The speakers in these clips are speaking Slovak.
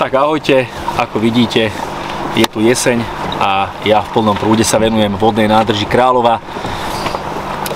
Tak ahojte, ako vidíte, je tu jeseň a ja v plnom prúde sa venujem vodnej nádrži Kráľova.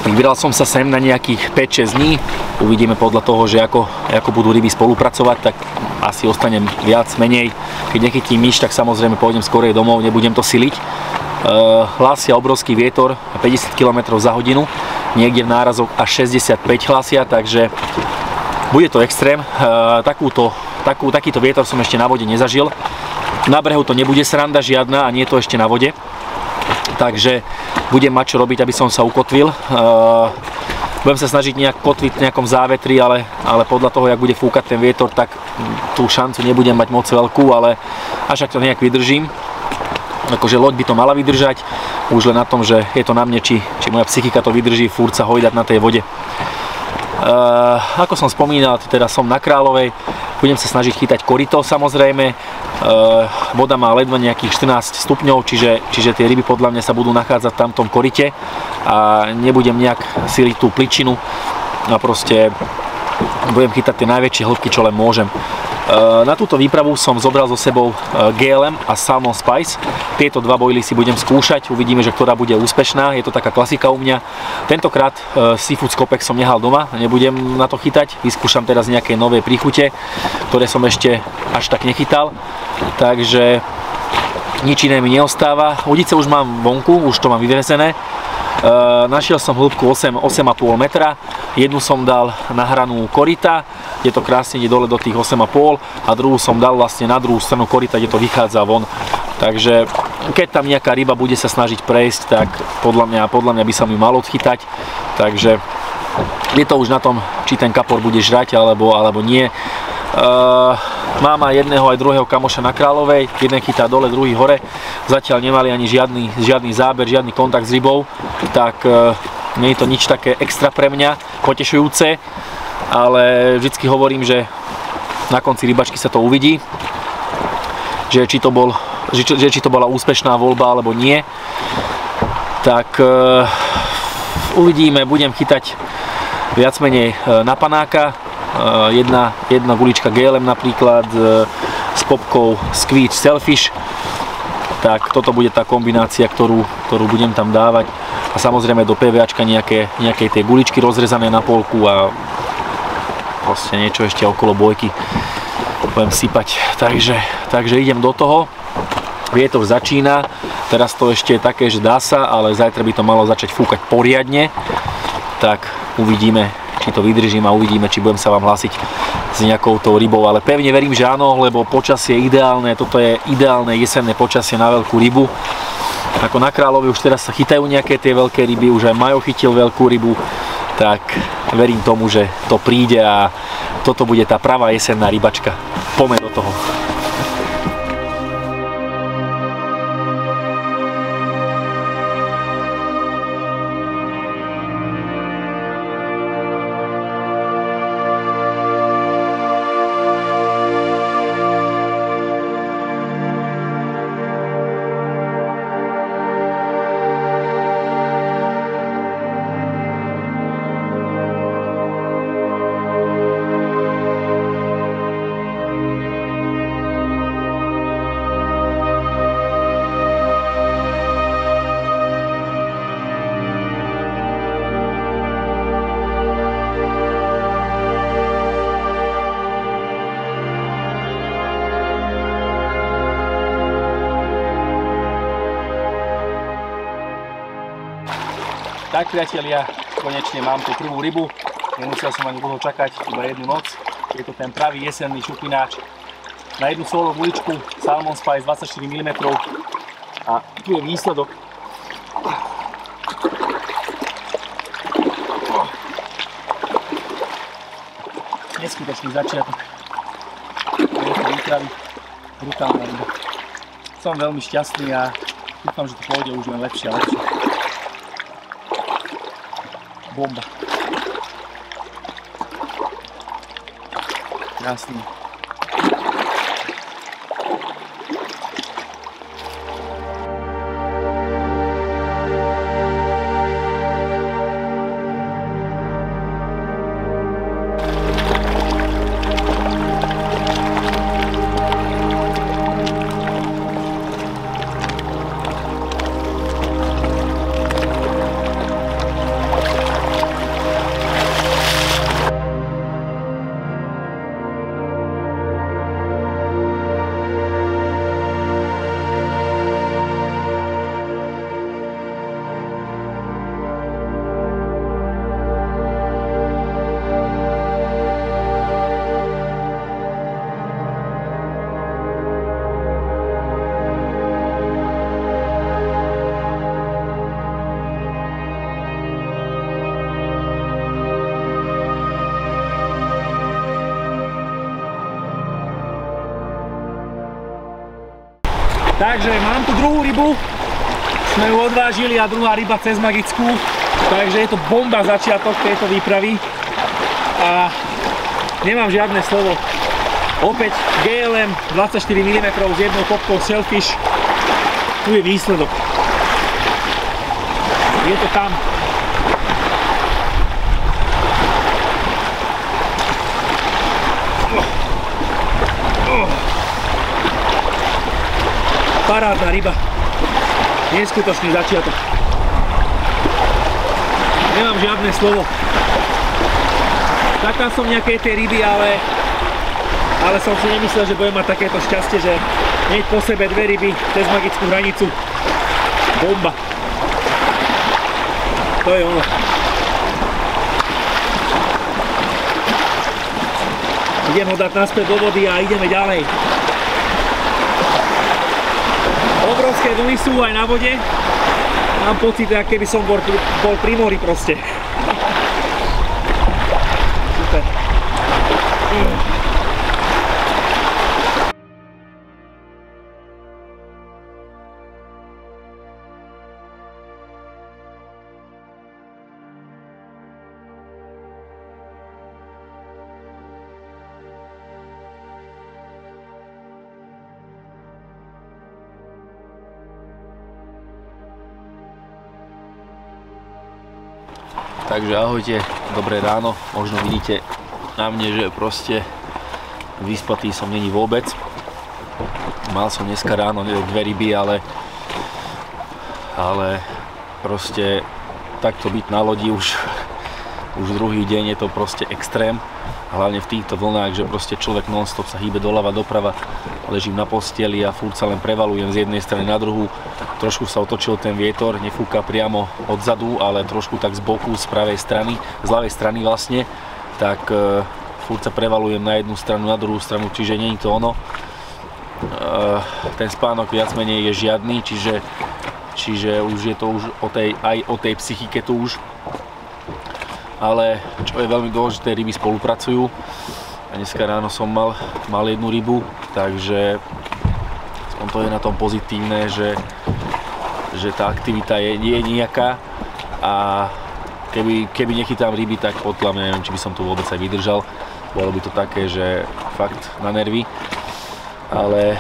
Vybral som sa sem na nejakých 5-6 dní, uvidíme podľa toho, že ako budú ryby spolupracovať, tak asi ostanem viac, menej. Keď nechytím nič, tak samozrejme pôjdem skorej domov, nebudem to siliť. Hlásia obrovský vietor, 50 km za hodinu, niekde v nárazoch až 65 hlásia, takže bude to extrém. Takýto vietor som ešte na vode nezažil. Na brehu to nebude sranda žiadna a nie je to ešte na vode. Takže budem mať čo robiť, aby som sa ukotvil. Budem sa snažiť nejak kotviť v nejakom závetri, ale podľa toho, jak bude fúkať ten vietor, tak tú šancu nebudem mať moc veľkú, ale až ak to nejak vydržím. Akože loď by to mala vydržať, už len na tom, že je to na mne, či moja psychika to vydrží furt sa hojdať na tej vode. Ako som spomínal, teda som na Kráľovej, budem sa snažiť chytať korito samozrejme. Voda má ledva nejakých 14 stupňov, čiže tie ryby podľa mňa sa budú nachádzať tam v tom korite a nebudem nejak siliť tú pličinu a proste budem chytať tie najväčšie hĺbky, čo len môžem. Na túto výpravu som zobral so sebou GLM a Salmon Spice. Tieto dva bojly si budem skúšať, uvidíme, že ktorá bude úspešná. Je to taká klasika u mňa. Tentokrát seafood skopek som nehal doma, nebudem na to chytať. Vyskúšam teraz nejaké nové príchute, ktoré som ešte až tak nechytal. Takže nič iné mi neostáva. Udice už mám vonku, už to mám vyvesené. Našiel som hĺbku 8,5 metra, jednu som dal na hranu korita, kde to krásne ide dole do tých 8,5 a druhú som dal vlastne na druhú stranu korita, kde to vychádza von. Takže keď tam nejaká ryba bude sa snažiť prejsť, tak podľa mňa by sa mi mal odchytať. Takže je to už na tom, či ten kapor bude žrať alebo nie. Mám aj jedného aj druhého kamoša na Kráľovej, jeden chytá dole, druhý hore. Zatiaľ nemali ani žiadny záber, žiadny kontakt s rybou, tak nie je to nič také extra pre mňa potešujúce, ale vždycky hovorím, že na konci rybačky sa to uvidí, že či to bola úspešná voľba alebo nie. Tak uvidíme, budem chytať viac menej na panáka. Jedna gulička GLM napríklad s popkou Squeeze Selfish, tak toto bude tá kombinácia, ktorú budem tam dávať a samozrejme do PVAčka nejaké tie guličky rozrezané na polku a proste niečo ešte okolo bojky budem sypať, takže idem do toho. Vietor začína, teraz to ešte je také, že dá sa, ale zajtra by to malo začať fúkať poriadne, tak uvidíme, či to vydržím a uvidíme, či budem sa vám hlásiť s nejakou tou rybou, ale pevne verím, že áno, lebo počasie je ideálne, toto je ideálne jesenné počasie na veľkú rybu. Ako na Kráľove už teraz sa chytajú nejaké tie veľké ryby, už aj Majo chytil veľkú rybu, tak verím tomu, že to príde a toto bude tá pravá jesenná rybačka. Poďme do toho. Tak priatelia, konečne mám tú prvú rybu, nemusel som ani dlho čakať, iba jednu noc. Je to ten pravý jesenný šupináč na jednu solo guličku, Salmon Spice 24 mm a tu je výsledok. Neskutočný začiatok tejto výpravy, brutálna ryba. Som veľmi šťastný a dúfam, že to pôjde už len lepšie a lepšie. Bomba. Krásný. Takže mám tu druhú rybu, sme ju odvážili a druhá ryba cez magickú, takže je to bomba začiatok tejto výpravy a nemám žiadne slovo. Opäť GLM 24 mm s jednou kopkou Shellfish, tu je výsledok. Je to tam. Parádna ryba. Neskutočný začiatok. Nemám žiadne slovo. Čakal som nejaké tie ryby, ale som si nemyslel, že budem mať takéto šťastie, že hneď po sebe dve ryby cez magickú hranicu. Bomba. To je ono. Idem ho dať naspäť do vody a ideme ďalej. Obrovské vlny sú aj na vode. Mám pocit, ako keby som bol pri mori proste. Super. Takže ahojte, dobré ráno, možno vidíte na mne, že proste vyspatý som není vôbec. Mal som dneska ráno dve ryby, ale proste takto byť na lodi už druhý deň je to proste extrém. Hlavne v týchto vlnách, že proste človek non-stop sa hýbe doľava, doprava, ležím na posteli a furt sa len prevalujem z jednej strany na druhú. Trošku sa otočil ten vietor, nefúka priamo odzadu, ale trošku tak z boku, z pravej strany, z ľavej strany vlastne. Tak furt sa prevalujem na jednu stranu, na druhú stranu, čiže nie je to ono. Ten spánok viac menej je žiadny, čiže už je to už aj o tej psychike tu už. Ale čo je veľmi dôležité, ryby spolupracujú. A dneska ráno som mal jednu rybu, takže to je na tom pozitívne, že tá aktivita je nejaká a keby nechytám ryby, tak podľa mňa neviem, či by som tu vôbec aj vydržal. Bolo by to také, že fakt na nervy. Ale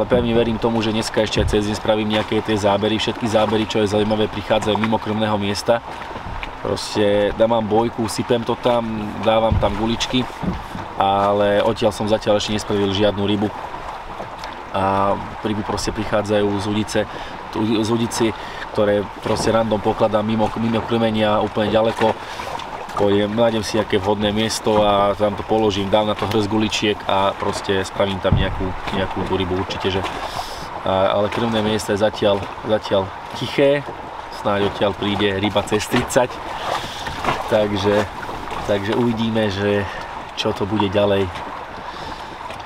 pevne verím tomu, že dneska ešte aj cez deň spravím nejaké tie zábery. Všetky zábery, čo je zaujímavé, prichádzajú mimo krmného miesta. Proste dávam bojku, sypem to tam, dávam tam guličky, ale odtiaľ som zatiaľ ešte nespravil žiadnu rybu. A ryby proste prichádzajú z udici, ktoré proste random pokladám mimo krmenia úplne ďaleko. Nájdem si nejaké vhodné miesto a tam to položím, dám na to hrst guličiek a proste spravím tam nejakú tú rybu určite. Ale krmné miesto je zatiaľ tiché. Snáď odtiaľ príde ryba cez 30, takže uvidíme, že čo to bude ďalej.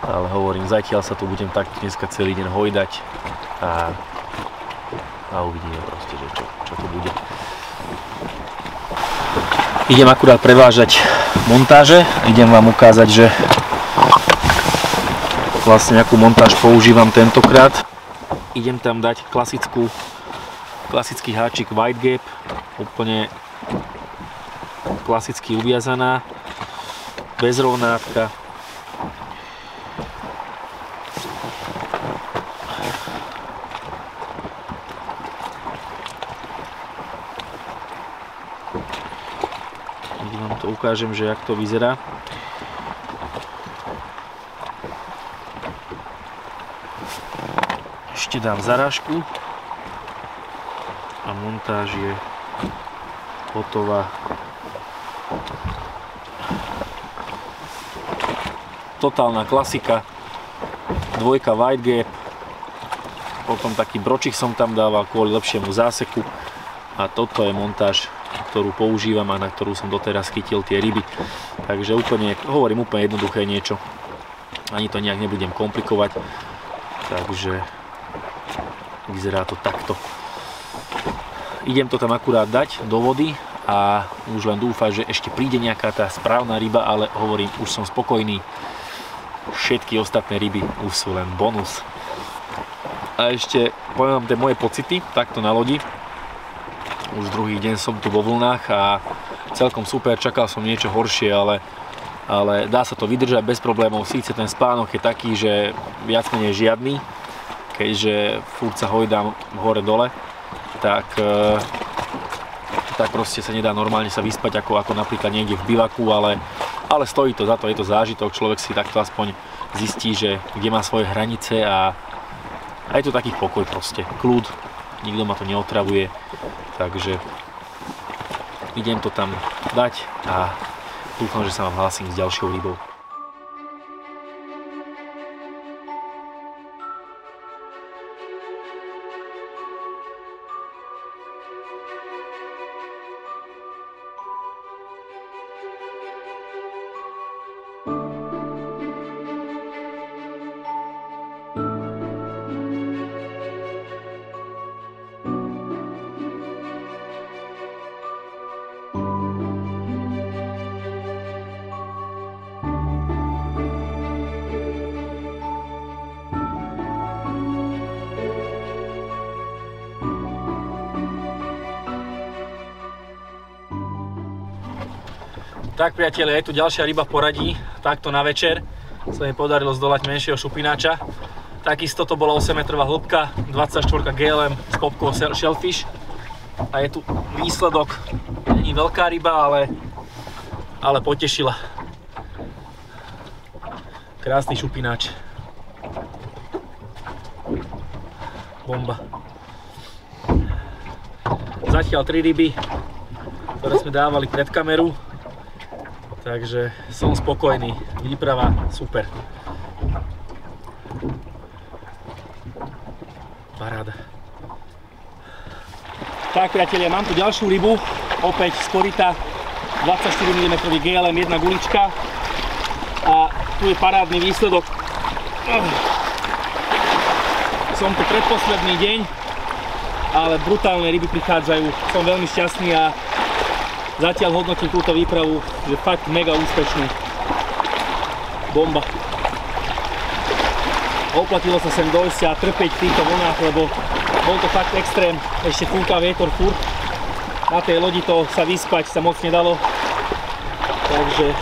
Ale hovorím, zatiaľ sa tu budem tak dneska celý deň hojdať a uvidíme proste, že čo to bude. Idem akurát prevážať montáže, idem vám ukázať, že vlastne akú montáž používam tentokrát. Idem tam dať klasický háčik White Gap, úplne klasicky uviazaná, bez rovnátka. Vám to ukážem, že jak to vyzerá. Ešte dám zarážku. A montáž je hotová. Totálna klasika. Dvojka White Gap. Potom taký bročik som tam dával kvôli lepšiemu záseku. A toto je montáž, ktorú používam a na ktorú som doteraz chytil tie ryby. Takže hovorím úplne jednoduché niečo. Ani to nejak nebudem komplikovať. Takže vyzerá to takto. Idem to tam akurát dať do vody a už len dúfam, že ešte príde nejaká tá správna ryba, ale hovorím, už som spokojný. Všetky ostatné ryby už sú len bonus. A ešte poviem vám tie moje pocity takto na lodi. Už druhý deň som tu vo vlnách a celkom super, čakal som niečo horšie, ale dá sa to vydržať bez problémov. Síce ten spánok je taký, že viac menej žiadny, keďže furt sa hojdám hore-dole, tak proste sa nedá normálne sa vyspať ako napríklad niekde v bivaku, ale stojí to za to, je to zážitok, človek si takto aspoň zistí, že kde má svoje hranice a je to taký pokoj proste, kľud, nikto ma to neotravuje, takže idem to tam dať a dúfam, že sa vám hlásim s ďalšou rybou. Tak priatelia, je tu ďalšia ryba v poradí, takto na večer sa mi podarilo zdolať menšieho šupináča. Takisto to bola 8 metrová hĺbka, 24 GLM s popkou Shellfish. A je tu výsledok, není veľká ryba, ale potešila. Krásny šupináč. Bomba. Zatiaľ 3 ryby, ktoré sme dávali pred kameru. Takže som spokojný, výprava super. Paráda. Tak priatelia, mám tu ďalšiu rybu, opäť z koryta, 24 mm GLM, jedna gulička a tu je parádny výsledok. Som tu predposledný deň, ale brutálne ryby prichádzajú, som veľmi šťastný a zatiaľ hodnotím túto výpravu, že fakt mega úspešný. Bomba. Oplatilo sa sem dojsť a trpeť v týchto vlnách, lebo bol to fakt extrém. Ešte fúka vietor furt. Na tej lodi to sa vyspať sa moc nedalo. Takže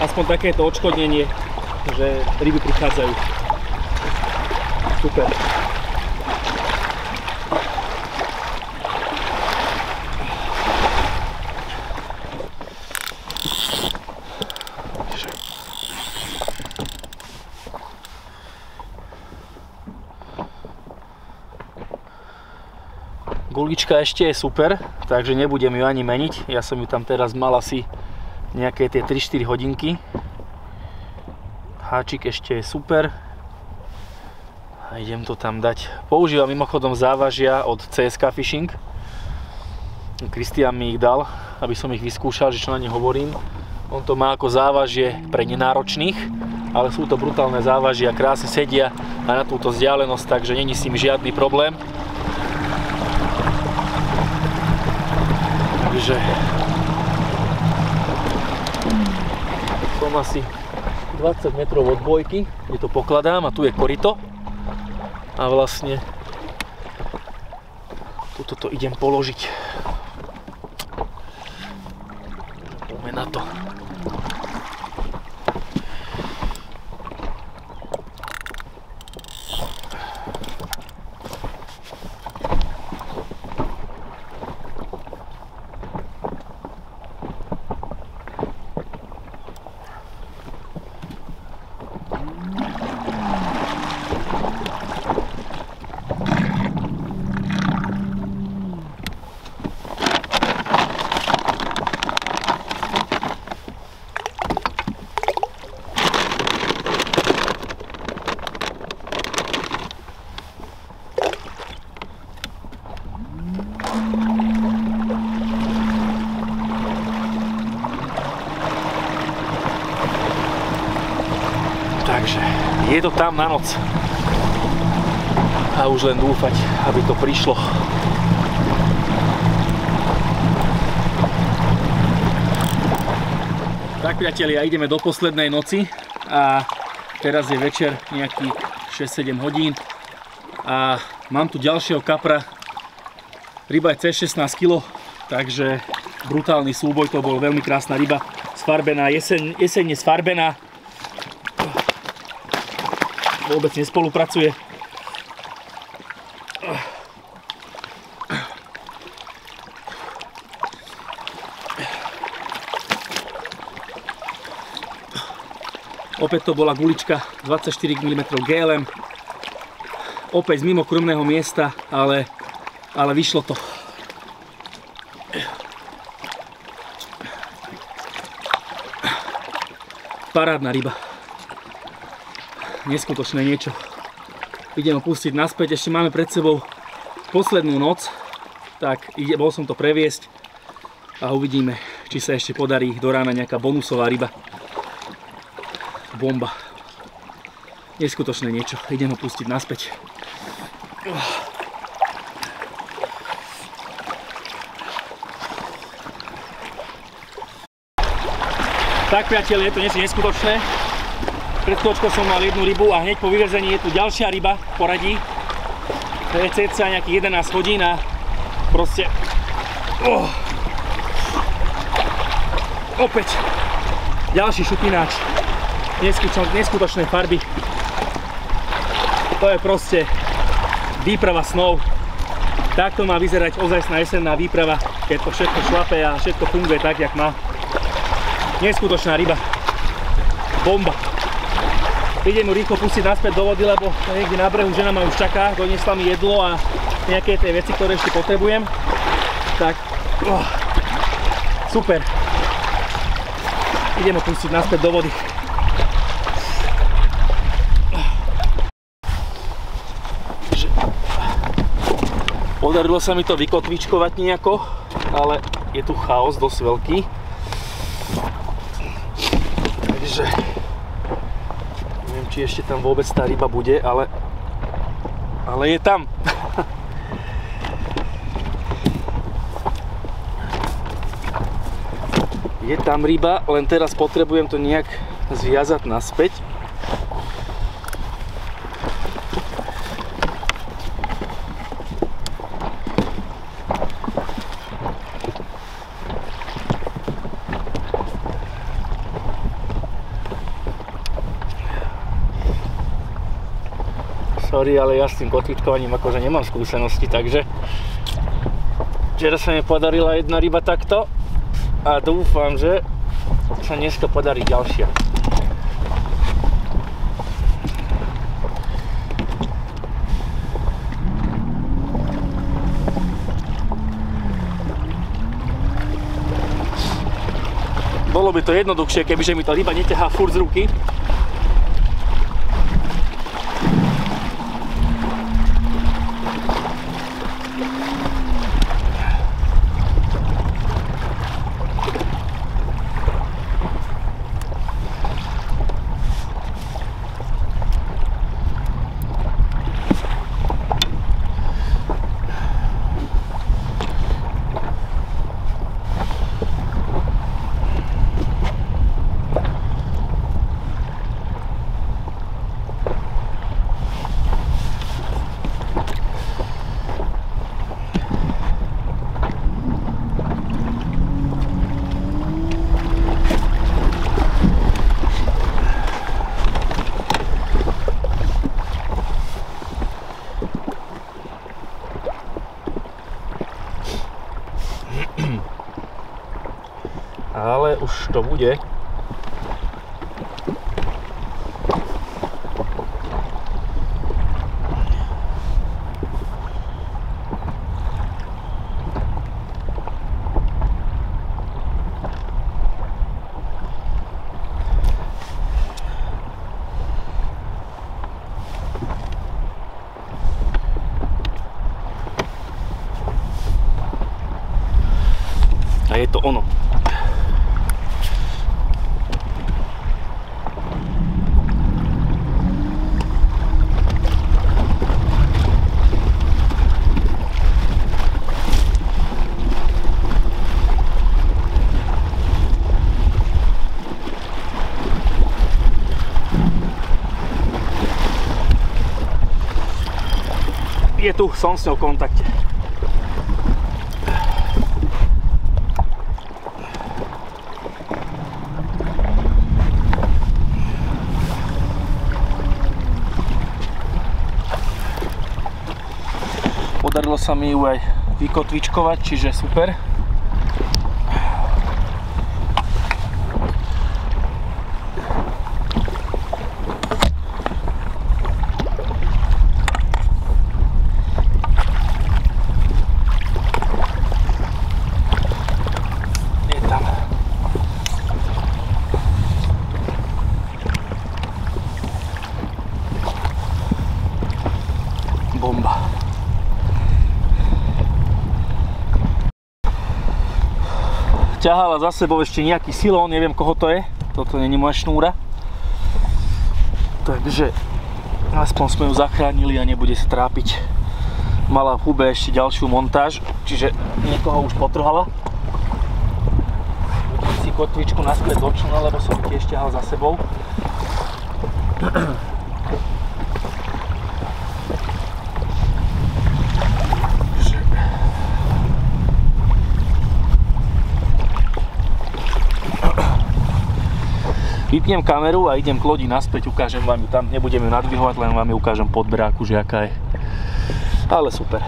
aspoň takéto odškodnenie, že ryby prichádzajú. Super. Gulička ešte je super, takže nebudem ju ani meniť. Ja som ju tam teraz mal asi nejaké tie 3-4 hodinky. Háčik ešte je super. A idem to tam dať. Používam mimochodom závažia od CSK Fishing. Kristián mi ich dal, aby som ich vyskúšal, že čo na ne hovorím. On to má ako závažie pre nenáročných, ale sú to brutálne závažia, krásne sedia a na túto vzdialenosť, takže není s tým žiadny problém. Takže som asi 20 metrov od bojky, kde to pokladám a tu je koryto a vlastne tuto to idem položiť. Poďme na to. Takže je to tam na noc a už len dúfať, aby to prišlo. Tak priatelia, ideme do poslednej noci a teraz je večer nejaký 6-7 hodín. A mám tu ďalšieho kapra. Ryba je cez 16 kg, takže brutálny súboj, to bol veľmi krásna ryba. Sfarbená, jeseň je sfarbená. Vôbec nespolupracuje. Opäť to bola gulička 24 mm GLM. Opäť z mimo krmného miesta, ale vyšlo to. Parádna ryba. Neskutočné niečo. Idem ho pustiť naspäť, ešte máme pred sebou poslednú noc, tak bol som to previesť a uvidíme, či sa ešte podarí do rána nejaká bonusová ryba. Bomba. Neskutočné niečo. Idem ho pustiť naspäť. Tak priateľ, je to niečo neskutočné. Pred chvíľočkou som mal jednu rybu a hneď po vyvezení je tu ďalšia ryba v poradí. To je cca nejakých 11 hodín a proste... Opäť ďalší šutináč. Neskutočné farby. To je proste výprava snov. Takto má vyzerať ozajstná jesenná výprava, keď to všetko šlape a všetko funguje tak, jak má. Neskutočná ryba. Bomba. Idem ju rýchlo pustiť naspäť do vody, lebo niekde na brehu žena ma už čaká, doniesla mi jedlo a nejaké tie veci, ktoré ešte potrebujem. Tak, super. Idem ho pustiť naspäť do vody. Podarilo sa mi to vykotvičkovať nejako, ale je tu chaos dosť veľký. Takže neviem, či ešte tam vôbec tá ryba bude, ale je tam. Je tam ryba, len teraz potrebujem to nejak zviazať naspäť. Sorry, ale ja s tým kotvičkovaním akože nemám skúsenosti, takže včera sa mi podarila jedna ryba takto a dúfam, že sa dneska podarí ďalšia. Bolo by to jednoduchšie, kebyže mi to ryba neťahá furt z ruky. Ale už to bude. A je to ono. tu, som s ňou v kontakte. Podarilo sa mi ju aj vykotvičkovať, čiže super. Bomba. Ťahala za sebou ešte nejaký silón, neviem koho to je. Toto nie je moja šnúra. Takže aspoň sme ju zachránili a nebude sa trápiť. Mala v hube ešte ďalšiu montáž, čiže niekoho už potrhala. Budem si kotvičku naspäť do člna, lebo som tiež ťahal za sebou. Vypnem kameru a idem k lodi naspäť, ukážem vám ju tam, nebudem ju nadvihovať, len vám ju ukážem pod bráku, že aká je. Ale super.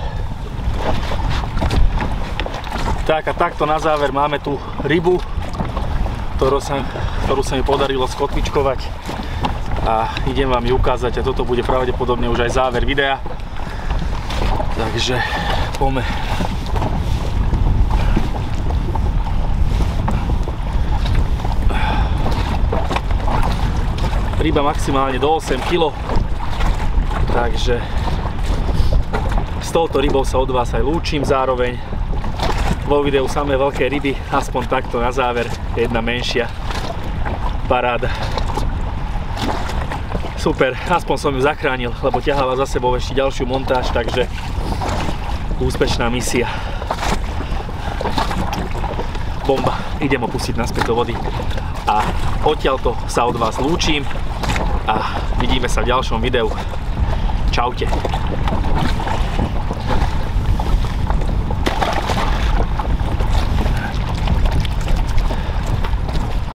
Tak a takto na záver máme tu rybu, ktorú sa mi podarilo skotvičkovať a idem vám ju ukázať a toto bude pravdepodobne už aj záver videa. Takže poďme. Ryba maximálne do 8 kg, takže s touto rybou sa od vás aj lúčim zároveň. Vo videu samé veľké ryby, aspoň takto na záver, jedna menšia, paráda. Super, aspoň som ju zachránil, lebo ťahala za sebou ešte ďalšiu montáž, takže úspešná misia. Bomba, idem ho pustiť naspäť do vody a odtiaľto sa od vás lúčim a vidíme sa v ďalšom videu. Čaute.